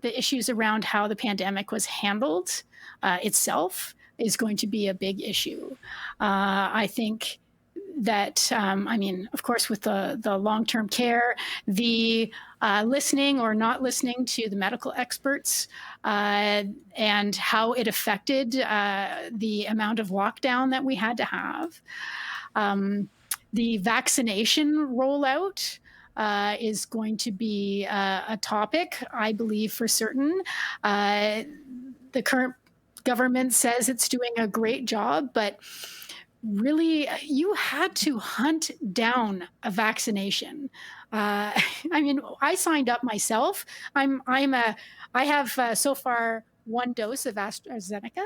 the issues around how the pandemic was handled itself is going to be a big issue. I think that, I mean, of course, with the long term care, the listening or not listening to the medical experts, and how it affected the amount of lockdown that we had to have. The vaccination rollout is going to be a topic, I believe, for certain. The current government says it's doing a great job, but really, you had to hunt down a vaccination. I mean, I signed up myself. I have so far one dose of AstraZeneca,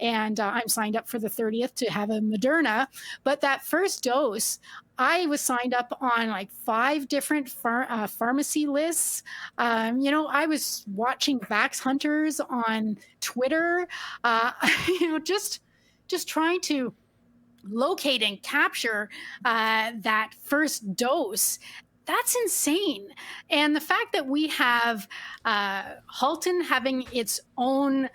and I'm signed up for the 30th to have a Moderna. But that first dose, I was signed up on like 5 different pharmacy lists. I was watching Vax Hunters on Twitter. Just trying to locate and capture that first dose. That's insane. And the fact that we have Halton having its own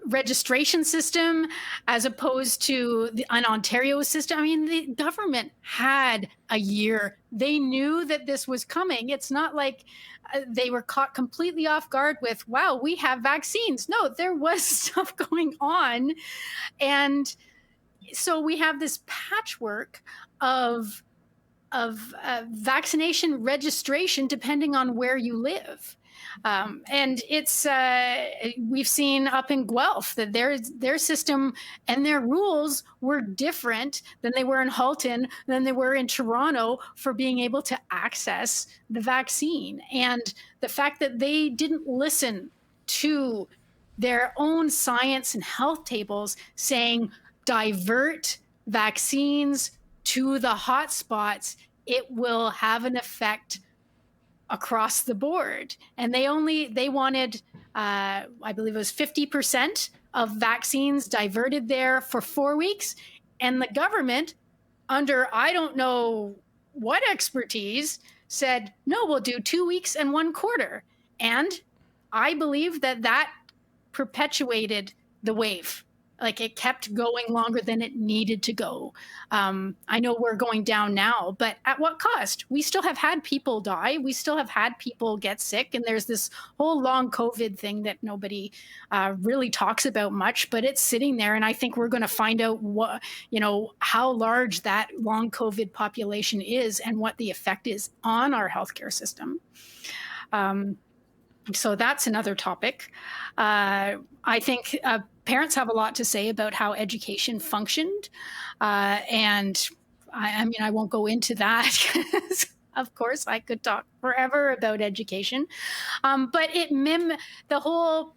registration system as opposed to an Ontario system. I mean, the government had a year. They knew that this was coming. It's not like they were caught completely off guard with, wow, we have vaccines. No, there was stuff going on. And so we have this patchwork of vaccination registration depending on where you live. And it's we've seen up in Guelph that their system and their rules were different than they were in Halton, than they were in Toronto for being able to access the vaccine. And the fact that they didn't listen to their own science and health tables saying divert vaccines to the hot spots, it will have an effect across the board. And they wanted, I believe it was 50% of vaccines diverted there for 4 weeks. And the government, under I don't know what expertise, said, no, we'll do 2 weeks and 1 quarter. And I believe that perpetuated the wave. Like, it kept going longer than it needed to go. I know we're going down now, but at what cost? We still have had people die. We still have had people get sick. And there's this whole long COVID thing that nobody really talks about much, but it's sitting there. And I think we're going to find out how large that long COVID population is and what the effect is on our healthcare system. So that's another topic. I think parents have a lot to say about how education functioned. And I mean, I won't go into that because, of course, I could talk forever about education. But the whole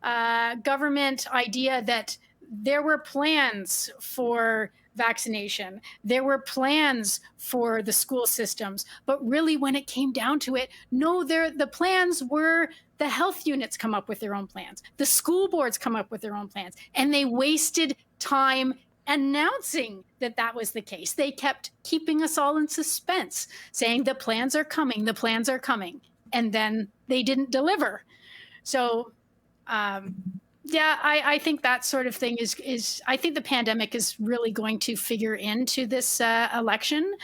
government idea that there were plans for vaccination. There were plans for the school systems, but really when it came down to it, no, the plans were the health units come up with their own plans. The school boards come up with their own plans, and they wasted time announcing that was the case. They kept keeping us all in suspense, saying the plans are coming, and then they didn't deliver. So, yeah, I think that sort of thing is I think the pandemic is really going to figure into this election.